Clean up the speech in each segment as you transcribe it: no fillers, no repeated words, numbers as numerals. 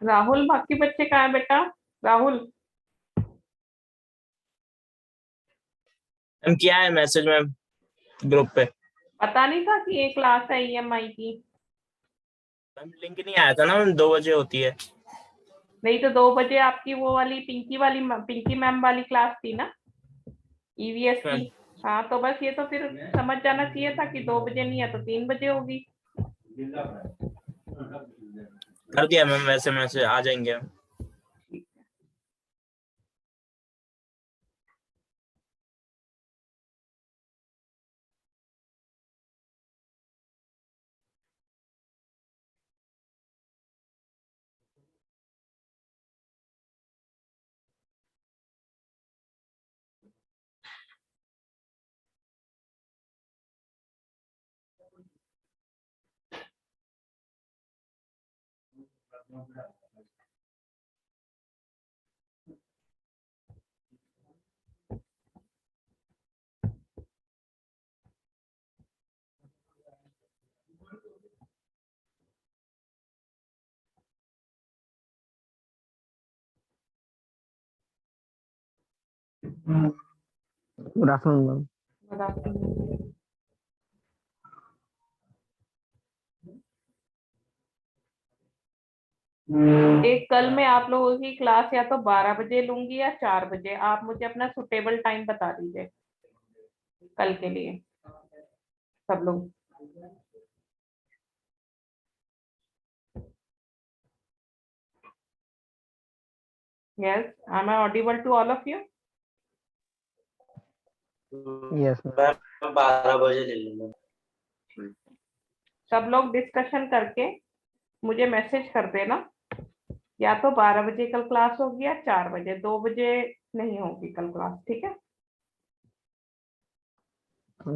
राहुल, बाकी बच्चे कहाँ है बेटा? राहुल, मैम क्या है मैसेज मैम ग्रुप पे? पता नहीं था कि ये क्लास है ईएमआई की? मैम लिंक नहीं आया था ना मैम, 2 बजे होती है। नहीं तो 2 बजे आपकी वो वाली पिंकी मैम वाली क्लास थी ना, ईवीएस की। मैम हाँ तो बस ये तो फिर समझ जाना चाहिए था कि 2 बजे नहीं है तो 3 बजे होगी। कर दिया मैम, वैसे मैसेज आ जाएंगे। Good afternoon ma'am. Good afternoon. एक कल में आप लोगों की क्लास या तो 12 बजे लूंगी या 4 बजे, आप मुझे अपना सुटेबल टाइम बता दीजिए कल के लिए सब लोग। Yes, am I audible to all of you? Yes मैं 12 बजे ले लूंगा। सब लोग डिस्कशन करके मुझे मैसेज कर देना, या तो 12 बजे कल क्लास होगी या 4 बजे, 2 बजे नहीं होगी कल क्लास, ठीक है?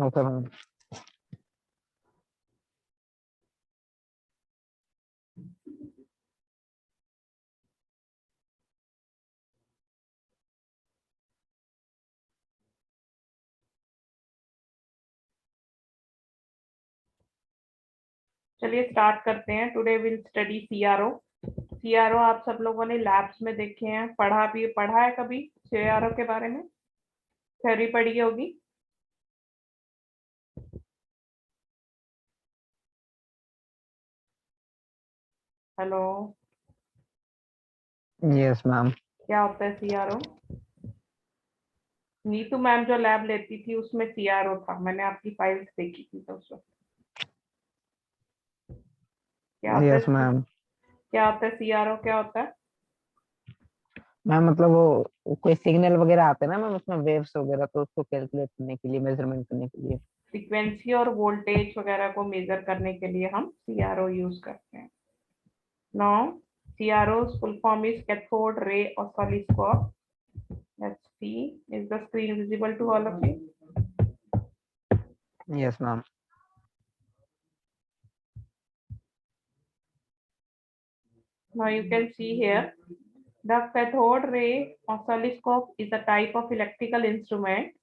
Okay ma'am. चलिए स्टार्ट करते हैं। Today will study CRO. CRO आप सब लोगों ने लैब्स में देखे हैं, पढ़ा है कभी सीआरओ के बारे में? थ्योरी पढ़ी होगी। Hello, yes ma'am. क्या होता है सीआरओ? नीतू मैम जो लैब लेती थी उसमें सीआरओ था, मैंने आपकी फाइल्स देखी थी तो उसमें क्या होता यस है? मैम। क्या होता है सीआरओ, क्या होता है? मैम मतलब वो कोई सिग्नल वगैरह आते हैं ना मैम, उसमें वेव्स वगैरह, तो उसको कैलकुलेट करने के लिए, मेजरमेंट करने के लिए। फ्रीक्वेंसी और वोल्टेज वगैरह को मेजर करने के लिए हम सीआरओ यूज करते हैं। Now CRO's full form is cathode ray oscilloscope. Let's see, is the screen visible to all of you? Yes ma'am. Now you can see here, the cathode ray oscilloscope is a type of electrical instrument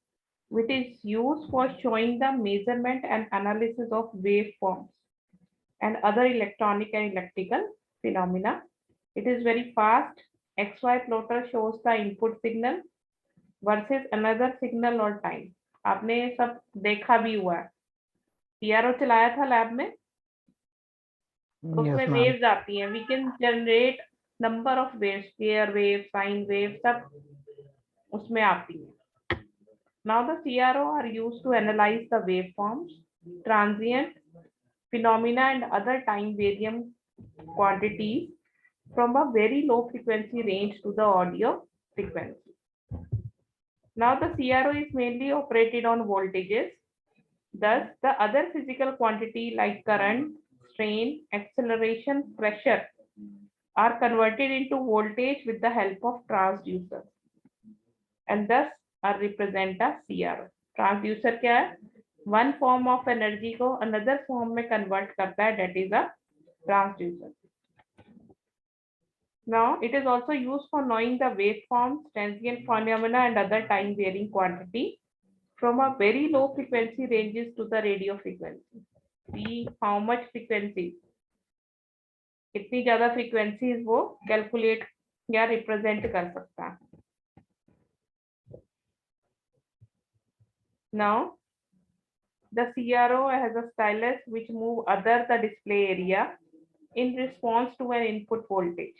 which is used for showing the measurement and analysis of waveforms and other electronic and electrical phenomena. It is very fast. XY plotter shows the input signal versus another signal or time. आपने ये सब देखा भी हुआ है, CRO चलाया था lab में, तो यस उसमें मैम। वेव्स आती हैं। We can generate number of waves, square wave, sine wave, सब उसमें आती है। Now the CRO are used to analyse the wave forms, transient phenomena and other time varium quantities from a very low frequency range to the audio frequency. Now the CRO is mainly operated on voltages. Thus, the other physical quantity like current, strain, acceleration, pressure are converted into voltage with the help of transducers and thus are represent a CRO. Transducer क्या है? One form of energy को another form में convert करता है, that is a transducer. Now, it is also used for knowing the waveforms, transient phenomena, and other time varying quantity from a very low frequency ranges to the radio frequency. See how much frequency, कितनी ज्यादा frequencies वो calculate या represent कर सकता है। Now, the CRO has a stylus which move other the display area in response to an input voltage.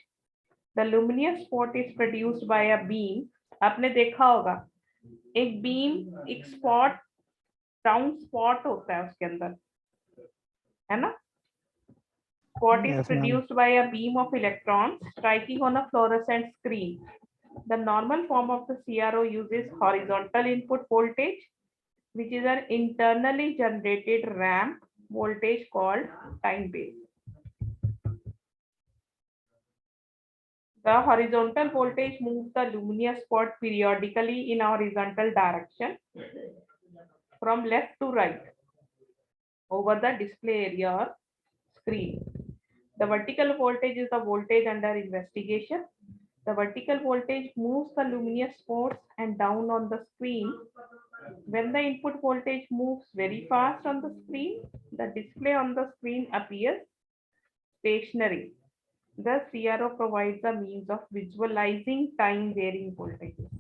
The luminous spot is produced by a beam. आपने देखा होगा एक बीम, एक स्पॉट, राउंड स्पॉट होता है उसके अंदर, है ना? Spot is yes ma'am. produced by a beam of electrons striking on a fluorescent screen. The normal form of the CRO uses horizontal input voltage, which is an internally generated ramp voltage called time base. The horizontal voltage moves the luminous spot periodically in a horizontal direction from left to right over the display area or screen. The vertical voltage is the voltage under investigation. The vertical voltage moves the luminous spots and down on the screen. When the input voltage moves very fast on the screen, the display on the screen appears stationary. The CRO provides a means of visualizing time varying voltages.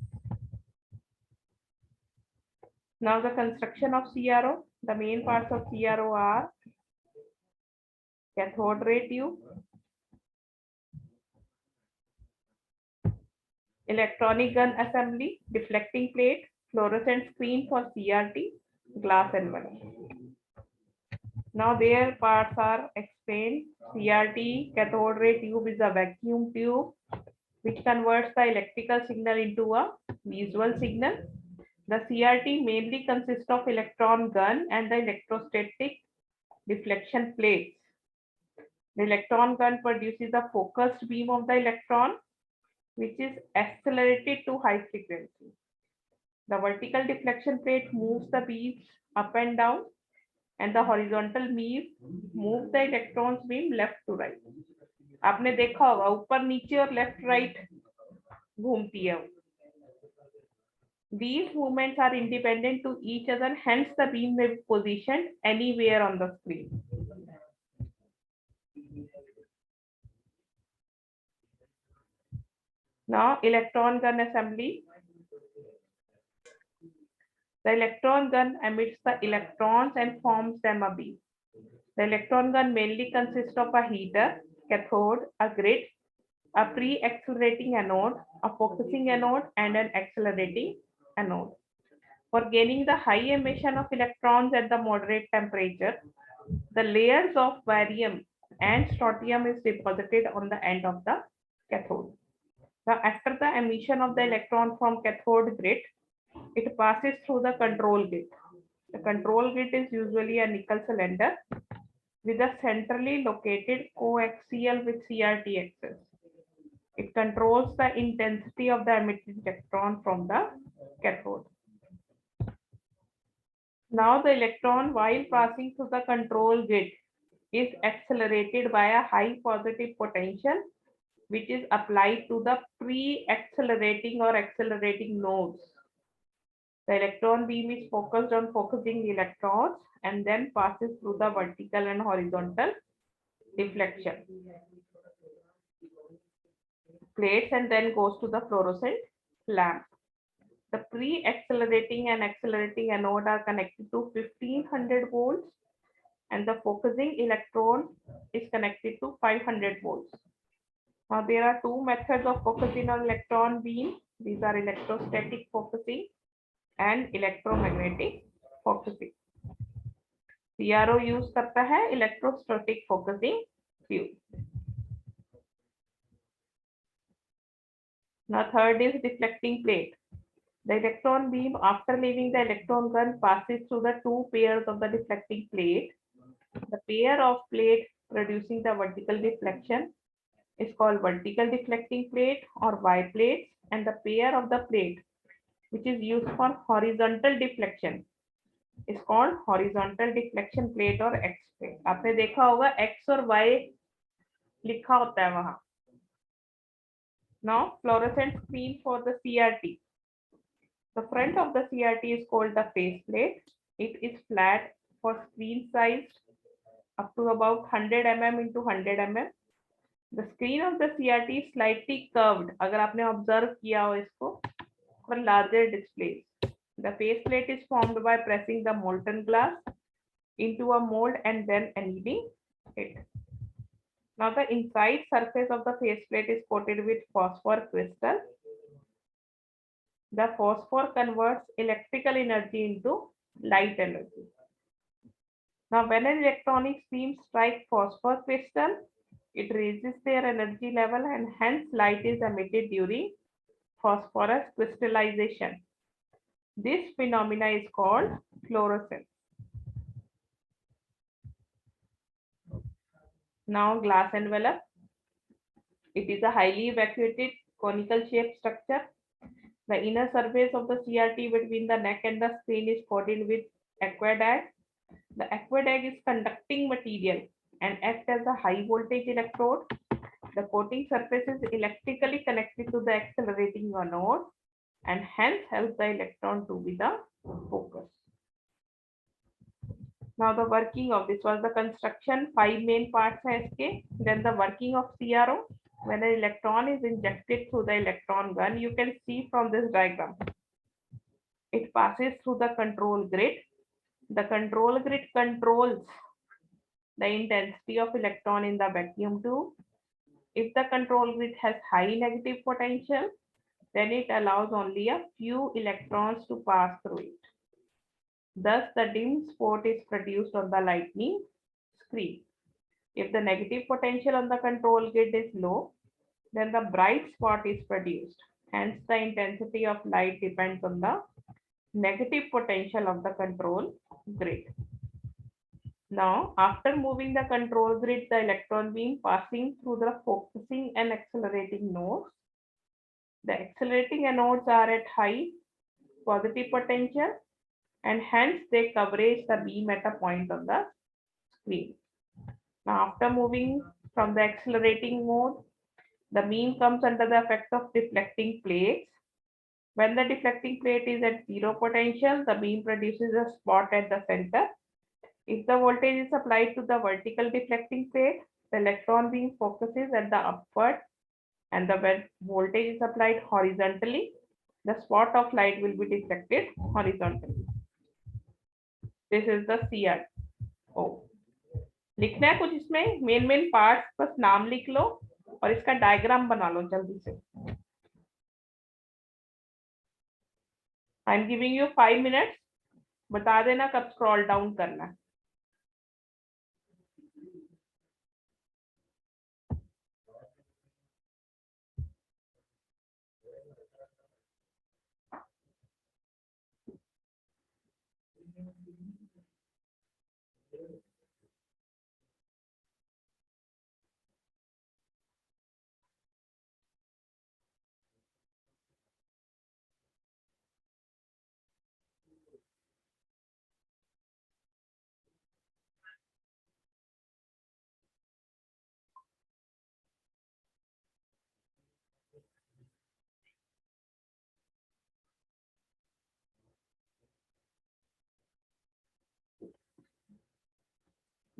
Now the construction of CRO. The main parts of CRO are cathode ray tube, electronic gun assembly, deflecting plate, fluorescent screen for CRT, glass envelope. Now their parts are explained. CRT, cathode ray tube, is a vacuum tube which converts the electrical signal into a visual signal. The CRT mainly consists of electron gun and the electrostatic deflection plates. The electron gun produces a focused beam of the electron, which is accelerated to high frequency. The vertical deflection plate moves the beams up and down, and the horizontal beam moves the electrons beam left to right. आपने देखा होगा ऊपर नीचे और left right घूमती है. These movements are independent to each other, hence the beam may be positioned anywhere on the screen. Now, electron gun assembly. The electron gun emits the electrons and forms them a beam. The electron gun mainly consists of a heater, cathode, a grid, a pre-accelerating anode, a focusing anode, and an accelerating anode. For gaining the high emission of electrons at the moderate temperature, the layers of barium and strontium is deposited on the end of the cathode. Now, after the emission of the electron from cathode grid, it passes through the control grid. The control grid is usually a nickel cylinder with a centrally located coaxial with CRT axis. It controls the intensity of the emitted electron from the cathode. Now the electron, while passing through the control grid, is accelerated by a high positive potential, which is applied to the pre-accelerating or accelerating nodes. The electron beam is focused on focusing electrons and then passes through the vertical and horizontal deflection plates and then goes to the fluorescent lamp. The pre-accelerating and accelerating anode are connected to 1500 volts and the focusing electron is connected to 500 volts. Now there are two methods of focusing on electron beam. These are electrostatic focusing and electromagnetic focusing. CRO use करता है electrostatic focusing tube. Now third is deflecting plate. The electron beam, after leaving the electron gun, passes through the two pairs of the deflecting plate. The pair of plate producing the vertical deflection is called vertical deflecting plate or Y plates, and the pair of the plate which is used for horizontal deflection is called horizontal deflection plate or X plate. आपने देखा होगा X और Y लिखा होता है वहां. Now fluorescent screen for the CRT. The front of the CRT is called the face plate. It is flat for screen size up to about 100 mm into 100 mm. The screen of the CRT is slightly curved. अगर आपने observe किया हो इसको for larger displays. The face plate is formed by pressing the molten glass into a mold and then annealing it. Now the inside surface of the face plate is coated with phosphor crystal. The phosphor converts electrical energy into light energy. Now when an electronic beam strikes phosphor crystal, it raises their energy level and hence light is emitted during phosphorus crystallization. This phenomena is called fluorescence. Now glass envelope. It is a highly evacuated conical shaped structure. The inner surface of the CRT between the neck and the screen is coated with aqueduct. The aqueduct is conducting material and acts as a high voltage electrode. The coating surface is electrically connected to the accelerating anode and hence helps the electron to be the focus. Now the working of this was the construction. 5 main parts है इसके. Then the working of CRO. When an electron is injected through the electron gun, you can see from this diagram. It passes through the control grid. The control grid controls the intensity of electron in the vacuum tube. If the control grid has high negative potential, then it allows only a few electrons to pass through it. Thus, the dim spot is produced on the lightning screen. If the negative potential on the control grid is low, then the bright spot is produced. Hence, the intensity of light depends on the negative potential of the control grid. Now, after moving the control grid, the electron beam passing through the focusing and accelerating nodes. The accelerating anodes are at high positive potential and hence they coverage the beam at a point on the screen. Now, after moving from the accelerating mode, the beam comes under the effect of deflecting plates. When the deflecting plate is at zero potential, the beam produces a spot at the center. If the voltage is applied to the vertical deflecting plate, the electron beam focuses at the upward, and when voltage is applied horizontally, the spot of light will be deflected horizontally. This is the CRO. लिखना है कुछ इसमें main parts, बस नाम लिख लो और इसका diagram बना लो जल्दी से. I am giving you 5 minutes, बता देना कब स्क्रॉल डाउन करना है.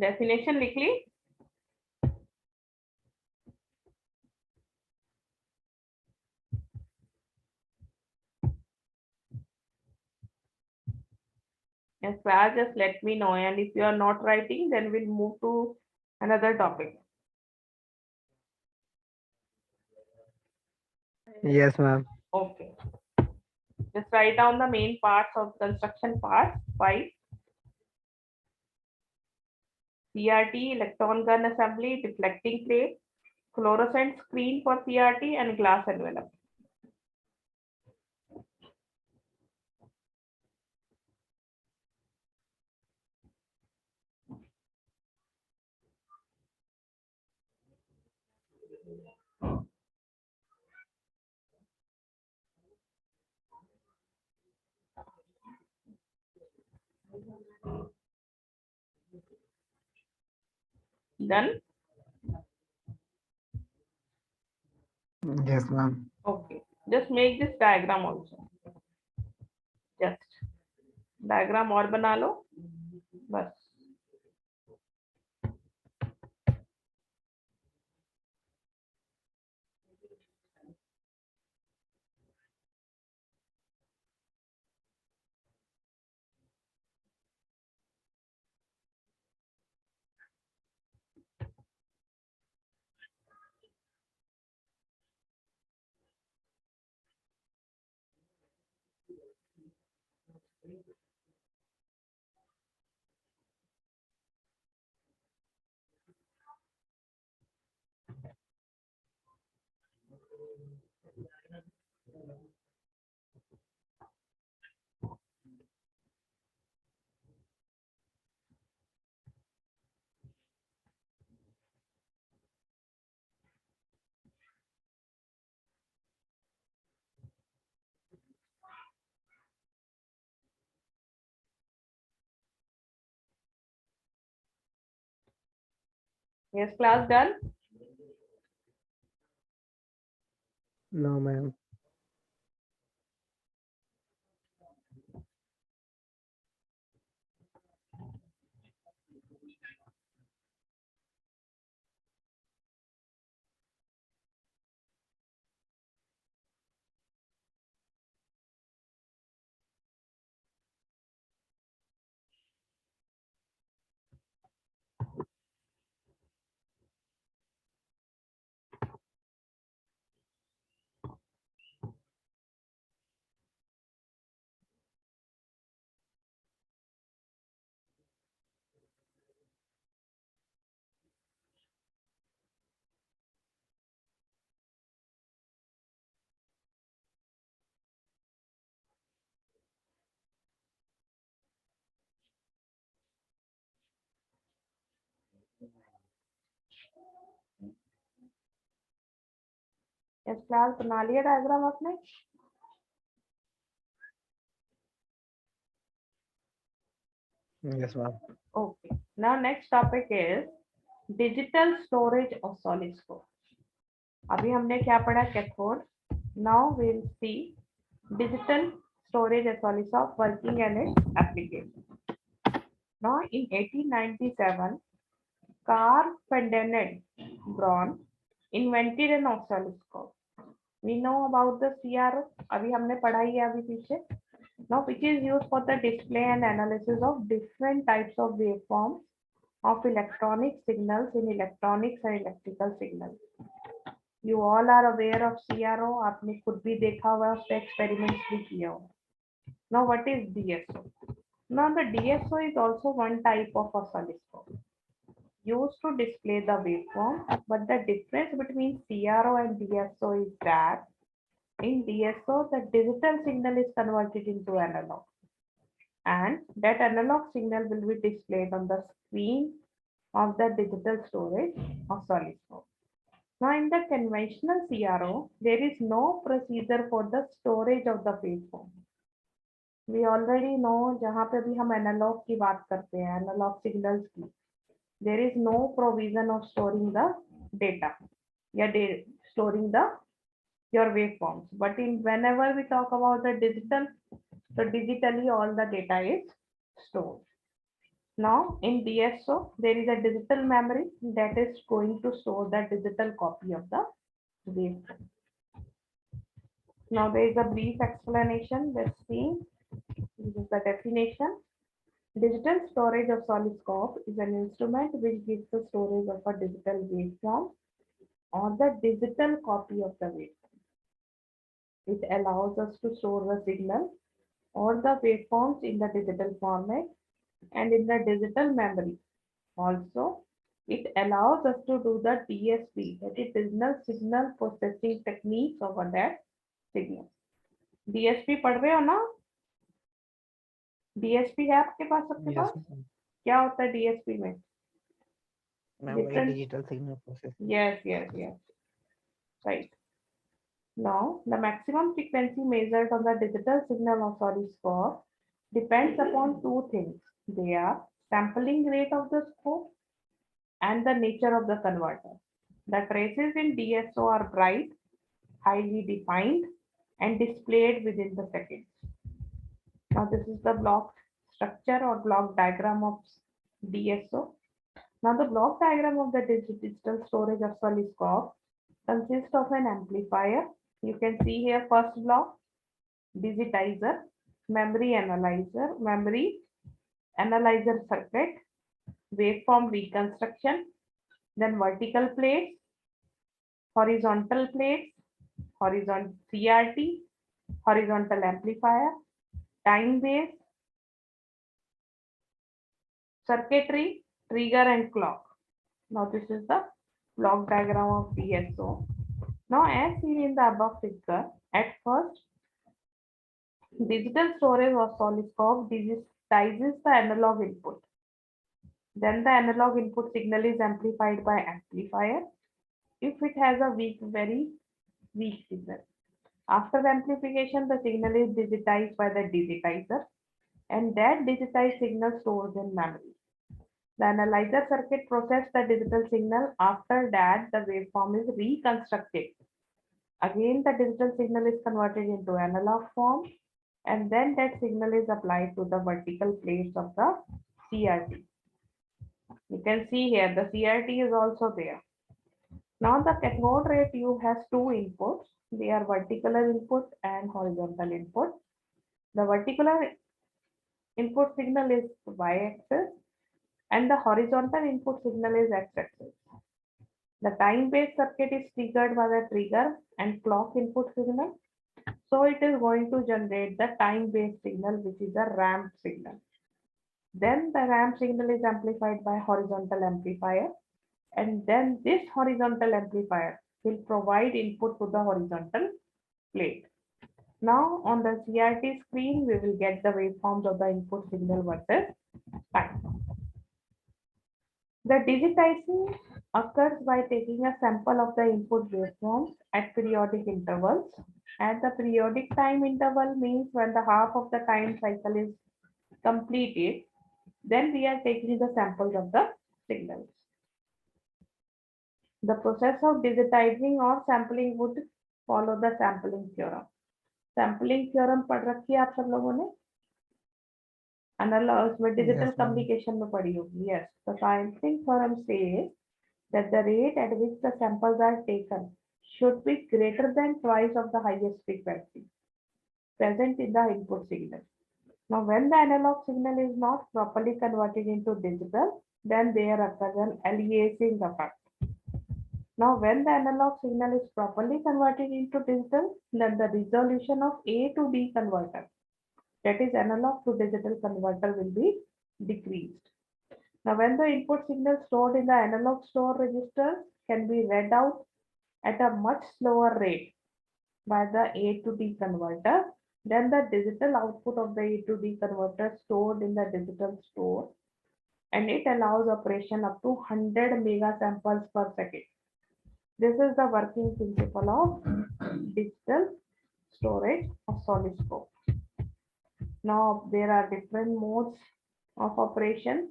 डेफिनेशन लिख ली. Yes, class, just let me know, and if you are not writing, then we'll move to another topic. Yes, ma'am. Okay. Just write down the main parts of construction part 5. CRT, electron gun assembly, deflecting plate, fluorescent screen for CRT, and glass envelope. Done? Yes, ma'am. Okay. Just make this diagram also. Just diagram और बना लो बस. Yes, class done? No, ma'am. इस class बना लिया diagram आपने? Yes, ma'am. Okay. Now next topic is digital storage of solid scope. अभी हमने क्या पढ़ा? Cathode. Now we will see digital storage of solid scope working and its application. Now in 1897, Carl Ferdinand Braun invented an oscilloscope. We know about the CRO. अभी हमने पढ़ा ही है अभी पीछे. Now which is used for the display and analysis of different types of waveforms of electronic signals in electronics and electrical signals. You all are aware of CRO. आपने खुद भी देखा हुआ है, उससे experiments भी किया हुआ. Now what is DSO? Now the DSO is also one type of oscilloscope used to display the waveform, but the difference between CRO and DSO is that in DSO the digital signal is converted into analog, and that analog signal will be displayed on the screen of the digital storage oscilloscope. Now in the conventional CRO, there is no procedure for the storage of the waveform. We already know जहाँ पे भी हम analog की बात करते हैं, analog signals की, there is no provision of storing the data, storing your waveforms. But whenever we talk about the digital, so digitally all the data is stored. Now in DSO, there is a digital memory that is going to store the digital copy of the waveform. Now there is a brief explanation. Let's see. This is the definition. Digital storage of oscilloscope is an instrument which gives the storage of a digital waveform or the digital copy of the waveform. It allows us to store the signal or the waveforms in the digital format and in the digital memory. Also, it allows us to do the DSP, that is digital signal processing techniques over that signal. DSP पढ़ रहे हो ना? DSP है आपके पास, सबके पास? क्या होता है DSP में? Digital signal processing. Yes. Right. Now, the maximum frequency measured on the digital signal oscilloscope depends upon two things. They are sampling rate of the scope and the nature of the converter. The traces in DSO are bright, highly defined, and displayed within the seconds. Now, this is the block structure or block diagram of DSO. Now, the block diagram of the digital storage oscilloscope consists of an amplifier. You can see here first block, digitizer, memory analyzer circuit, waveform reconstruction, then vertical plates, horizontal plates, horizontal CRT, horizontal amplifier, time base, circuitry, trigger and clock. Now this is the block diagram of DSO. Now as seen in the above figure, at first digital storage oscilloscope digitizes the analog input. Then the analog input signal is amplified by amplifier if it has a very weak signal. After the amplification, the signal is digitized by the digitizer, and that digitized signal stores in memory. The analyzer circuit processes the digital signal. After that, the waveform is reconstructed. Again, the digital signal is converted into analog form, and then that signal is applied to the vertical plates of the CRT. You can see here the CRT is also there. Now the cathode ray tube has two inputs. They are vertical input and horizontal input. The vertical input signal is y-axis and the horizontal input signal is x-axis. The time-based circuit is triggered by the trigger and clock input signal. So it is going to generate the time-based signal, which is a ramp signal. Then the ramp signal is amplified by horizontal amplifier, and then this horizontal amplifier will provide input to the horizontal plate. Now on the CRT screen, we will get the waveforms of the input signal versus time. The digitizing occurs by taking a sample of the input waveforms at periodic intervals. At the periodic time interval means when the half of the time cycle is completed, then we are taking the samples of the signals. The process of digitizing or sampling would follow the sampling theorem. Sampling theorem पढ़ रखी है आप सब लोगों ने? Analog में digital Yes, ma'am. communication में पढ़ी होगी. Yes. The sampling theorem says that the rate at which the samples are taken should be greater than twice of the highest frequency present in the input signal. Now, when the analog signal is not properly converted into digital, then there occurs an aliasing effect. Now, when the analog signal is properly converted into digital, then the resolution of A to D converter, that is analog to digital converter, will be decreased. Now, when the input signal stored in the analog store register can be read out at a much slower rate by the A to D converter, then the digital output of the A to D converter stored in the digital store, and it allows operation up to 100 megasamples per second. This is the working principle of digital storage oscilloscope. Now there are different modes of operation.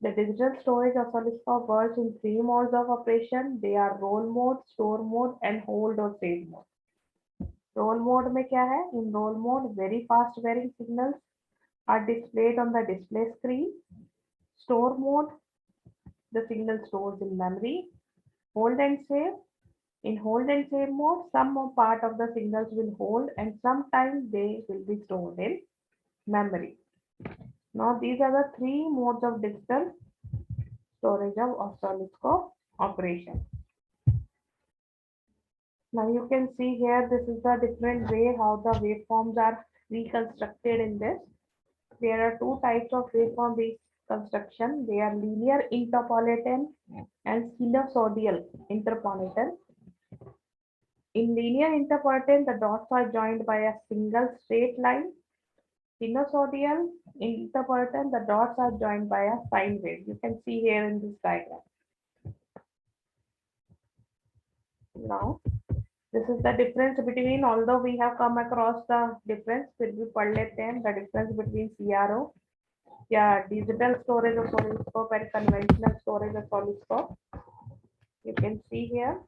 The digital storage oscilloscope works in 3 modes of operation. They are roll mode, store mode, and hold or save mode. Roll mode में क्या है? In roll mode, very fast varying signals are displayed on the display screen. Store mode, the signal stores in memory. Hold and save. In hold and save mode, some part of the signals will hold and sometimes they will be stored in memory. Now these are the 3 modes of digital storage of oscilloscope operation. Now you can see here, this is the different way how the waveforms are reconstructed in this. There are 2 types of waveform reconstruction. They are linear interpolating and sinusoidal interpolating. In linear interpolating, the dots are joined by a single straight line. Sinusoidal interpolating, the dots are joined by a sine wave. You can see here in this diagram. Now, this is the difference between, although we have come across the difference, फिर भी पढ़ लेते हैं the difference between CRO, digital storage oscilloscope and conventional storage oscilloscope. You can see here.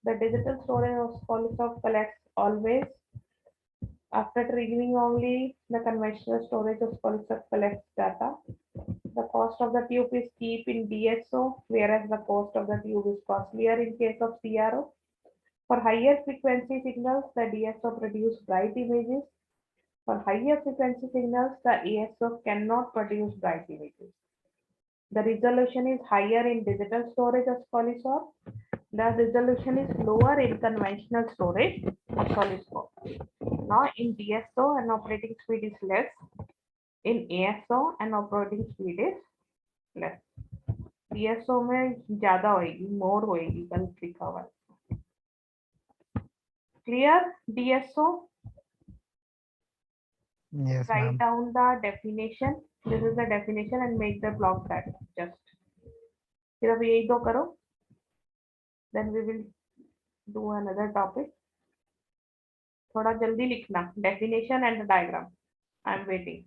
The digital storage oscilloscope collects always. After triggering only, the conventional storage oscilloscope collects data. The cost of the tube is cheap in DSO, whereas the cost of the tube is costlier in case of CRO. For higher frequency signals, the DSO produces bright images. For higher frequency signals, the ASO cannot produce bright images. The resolution is higher in digital storage oscilloscope. The resolution is lower in conventional storage oscilloscope. Now in DSO, an operating speed is less. In ASO, an operating speed is less. DSO में ज़्यादा होएगी, more होएगी, कल लिखा हुआ है. Clear DSO? Yes, Write ma'am. down the definition. This is the definition and make the block that just. सिर्फ यही दो करो. Then we will do another topic. थोड़ा जल्दी लिखना. Definition and the diagram. I am waiting.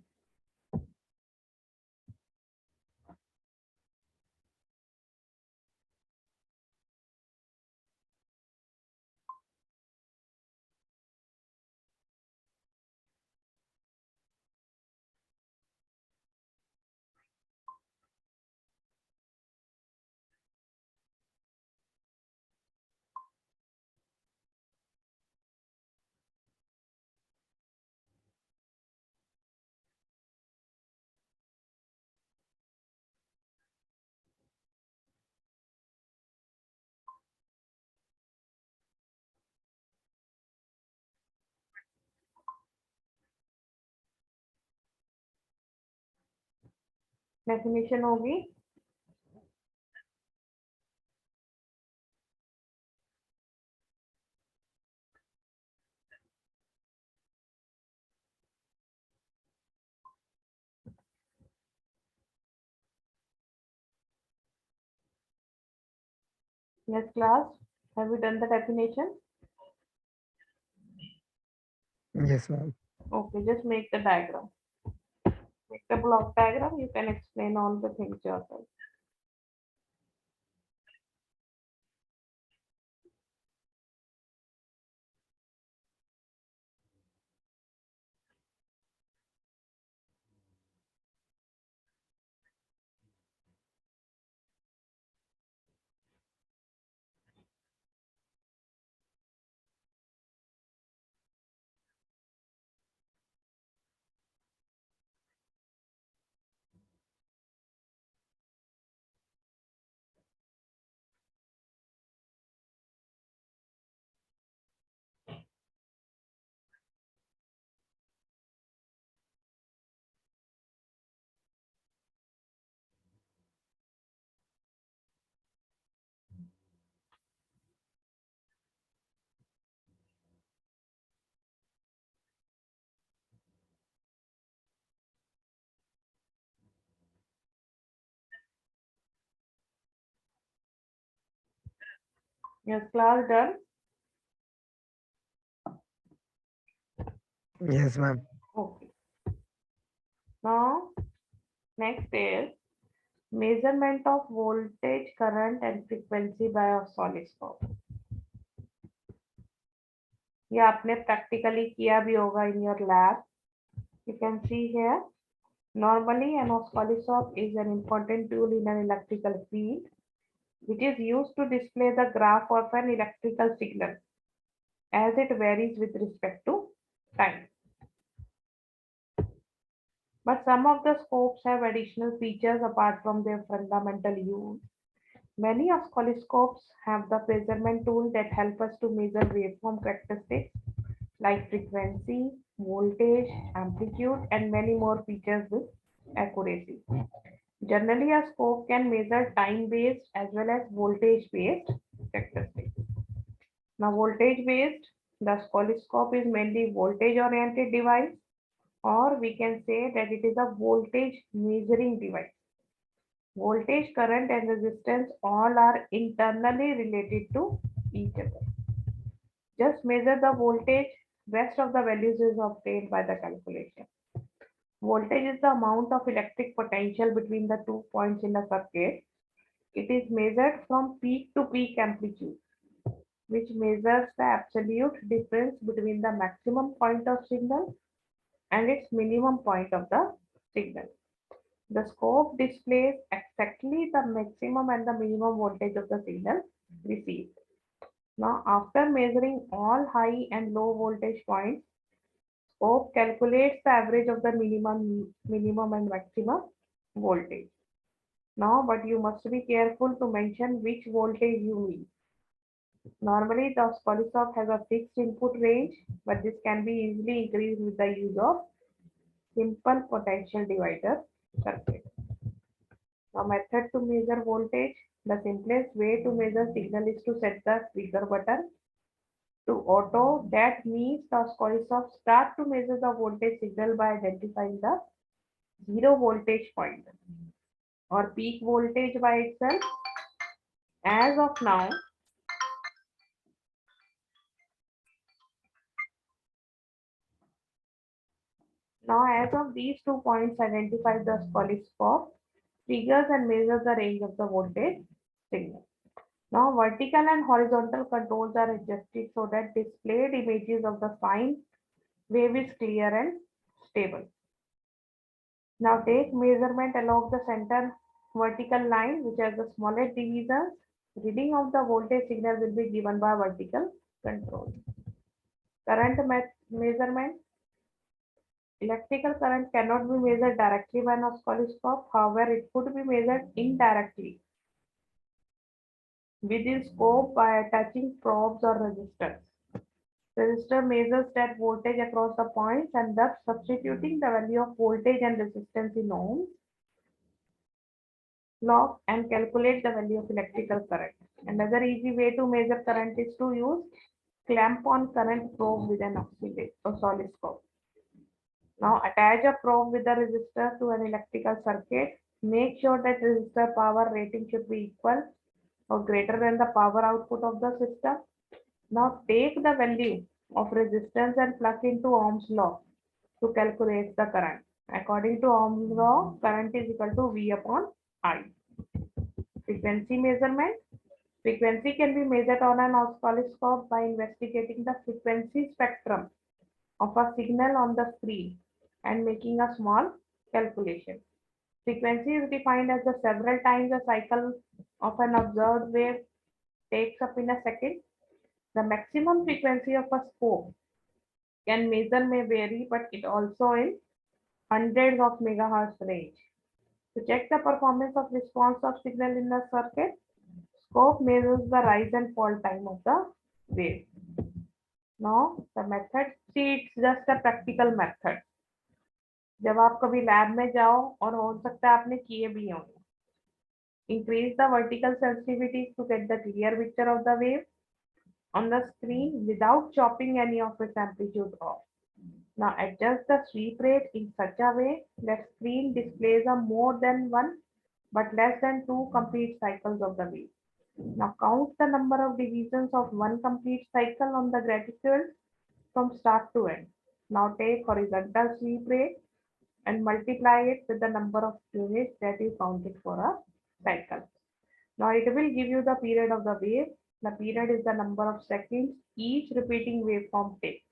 Definition होगी. Yes, class. Have you done the definition? Yes, ma'am. Okay, just make the diagram. Make the block diagram. You can explain all the things yourself. Yes, class done. Yes, ma'am. Okay. Now, next is measurement of voltage, current, and frequency by oscilloscope. ये आपने practically किया भी होगा in your lab. You can see here. Normally, an oscilloscope is an important tool in an electrical field, which is used to display the graph of an electrical signal as it varies with respect to time. But some of the scopes have additional features apart from their fundamental use. Many oscilloscopes have the measurement tool that help us to measure waveform characteristics like frequency, voltage, amplitude, and many more features with accuracy. Generally, a scope can measure time-based as well as voltage-based characteristics. Now, voltage-based, the oscilloscope is mainly voltage-oriented device, or we can say that it is a voltage measuring device. Voltage, current, and resistance all are internally related to each other. Just measure the voltage, rest of the values is obtained by the calculation. Voltage is the amount of electric potential between the 2 points in a circuit. It is measured from peak to peak amplitude, which measures the absolute difference between the maximum point of signal and its minimum point of the signal. The scope displays exactly the maximum and the minimum voltage of the signal received. Now, after measuring all high and low voltage points, scope calculates the average of the minimum and maximum voltage. Now, but you must be careful to mention which voltage you mean. Normally, the oscilloscope has a fixed input range, but this can be easily increased with the use of simple potential divider circuit. A method to measure voltage. The simplest way to measure signal is to set the trigger button to auto. That means the oscilloscope start to measure the voltage signal by identifying the zero voltage point or peak voltage by itself. As of now, as of these 2 points identify the oscilloscope triggers and measures the range of the voltage signal. Now vertical and horizontal controls are adjusted so that displayed images of the sine wave is clear and stable. Now take measurement along the center vertical line which has the smallest divisions. Reading of the voltage signal will be given by vertical control. Current measurement. Electrical current cannot be measured directly by an oscilloscope. However, it could be measured indirectly within scope by attaching probes or resistors. Resistor measures that voltage across the points and thus substituting the value of voltage and resistance in ohms law and calculate the value of electrical current. Another easy way to measure current is to use clamp on current probe with an oscilloscope. Now attach a probe with a resistor to an electrical circuit. Make sure that resistor power rating should be equal or greater than the power output of the system. Now take the value of resistance and plug into Ohm's law to calculate the current. According to Ohm's law, current is equal to V upon I. Frequency measurement. Frequency can be measured on an oscilloscope by investigating the frequency spectrum of a signal on the screen and making a small calculation. Frequency is defined as the several times a cycle of an observed wave takes up in a second. The maximum frequency of a scope can measure may vary, but it also in hundreds of megahertz range. To check the performance of response of signal in the circuit, scope measures the rise and fall time of the wave. Now the method, see, it's just a practical method. जब आप कभी lab में जाओ और हो सकता है आपने किए भी होंगे. Increase the vertical sensitivity to get the clear picture of the wave on the screen without chopping any of its amplitude off. Now adjust the sweep rate in such a way that screen displays a more than one but less than two complete cycles of the wave. Now count the number of divisions of one complete cycle on the graticule from start to end. Now take horizontal sweep rate and multiply it with the number of units that you counted for a cycle. Now it will give you the period of the wave. The period is the number of seconds each repeating waveform takes.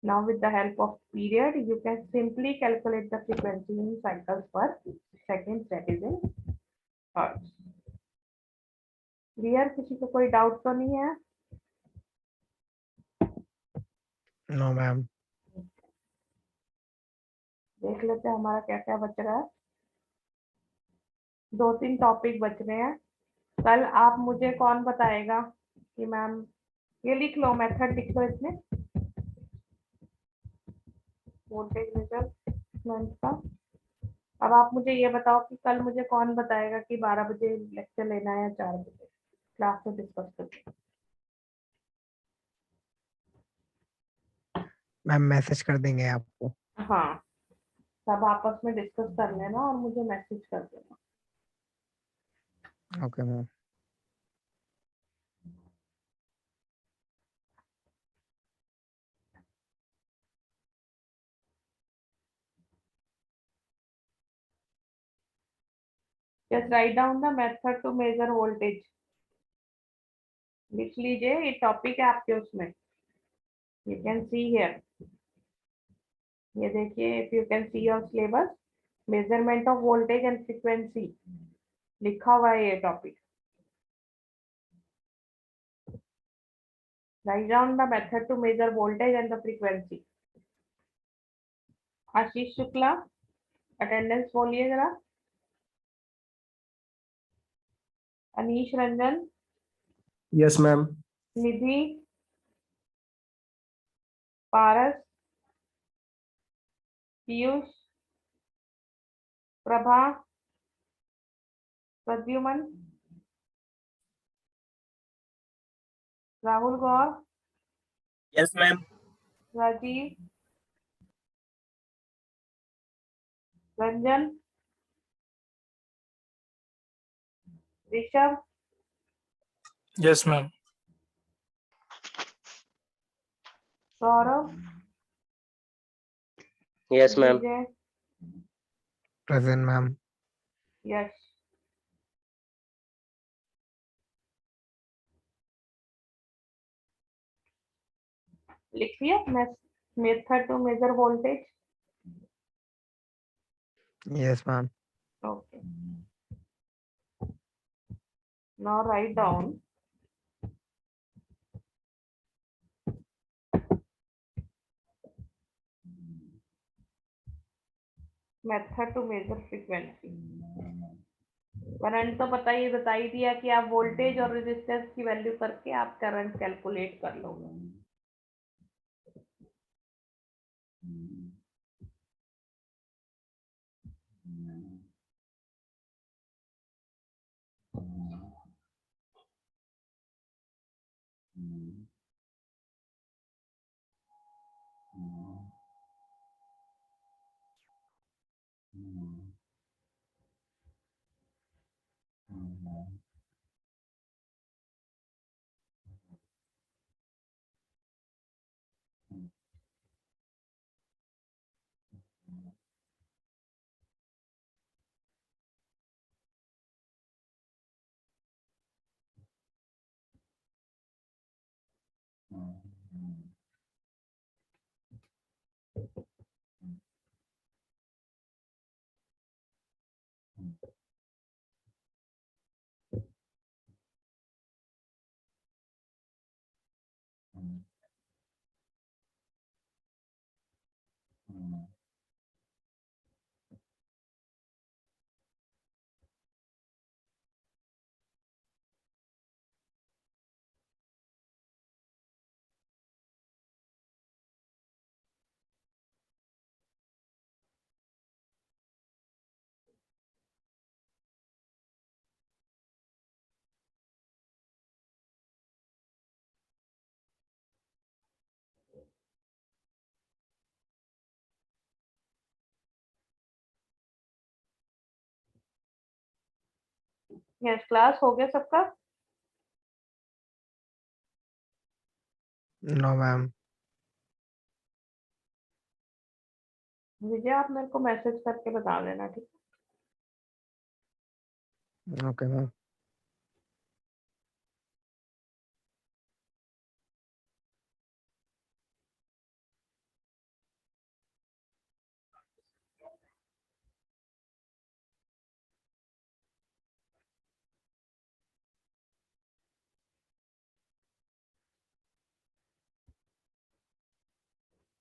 Now with the help of period, you can simply calculate the frequency in cycles per second, that is in hertz. Clear? किसी को कोई doubt तो नहीं है? No ma'am. देख लेते हैं हमारा क्या क्या बच रहा है. 2-3 टॉपिक बच रहे हैं. कल आप मुझे कौन बताएगा कि मैम ये लिख लो, मेथड लिख लो इसमें, वोल्टेज मेजरमेंट का. अब आप मुझे ये बताओ कि कल मुझे कौन बताएगा कि 12 बजे लेक्चर लेना है या 4 बजे क्लास में डिस्कस करते हैं. मैम मैसेज कर देंगे आपको. हाँ, सब आपस में डिस्कस कर लेना और मुझे मैसेज कर देना. Okay ma'am. Just write down the method to measure voltage. लिख लीजिए, ये टॉपिक है आपके उसमें. You can see here. ये देखिए, if you can see your syllabus, measurement of voltage and frequency लिखा हुआ है ये topic. Write down the method to measure voltage and the frequency. Ashish Shukla, attendance बोलिए जरा. Anish Ranjan. Yes ma'am. Nidhi. Paras. Piyush. Prabha. Pradyuman. Rahul Gaur. Yes ma'am. Rajiv. Ranjan. Rishabh. Yes ma'am. Saurabh. Yes ma'am. Vijay. Present ma'am. Yash. लिखिए method to measure voltage. Yes ma'am. Okay. Now write down method to measure frequency. Current तो बता ही दिया कि आप voltage और resistance की वैल्यू करके आप करंट कैलकुलेट कर लोगे. यस क्लास हो गया सबका? No ma'am. विजय आप मेरे को मैसेज करके बता देना, ठीक है? Okay ma'am.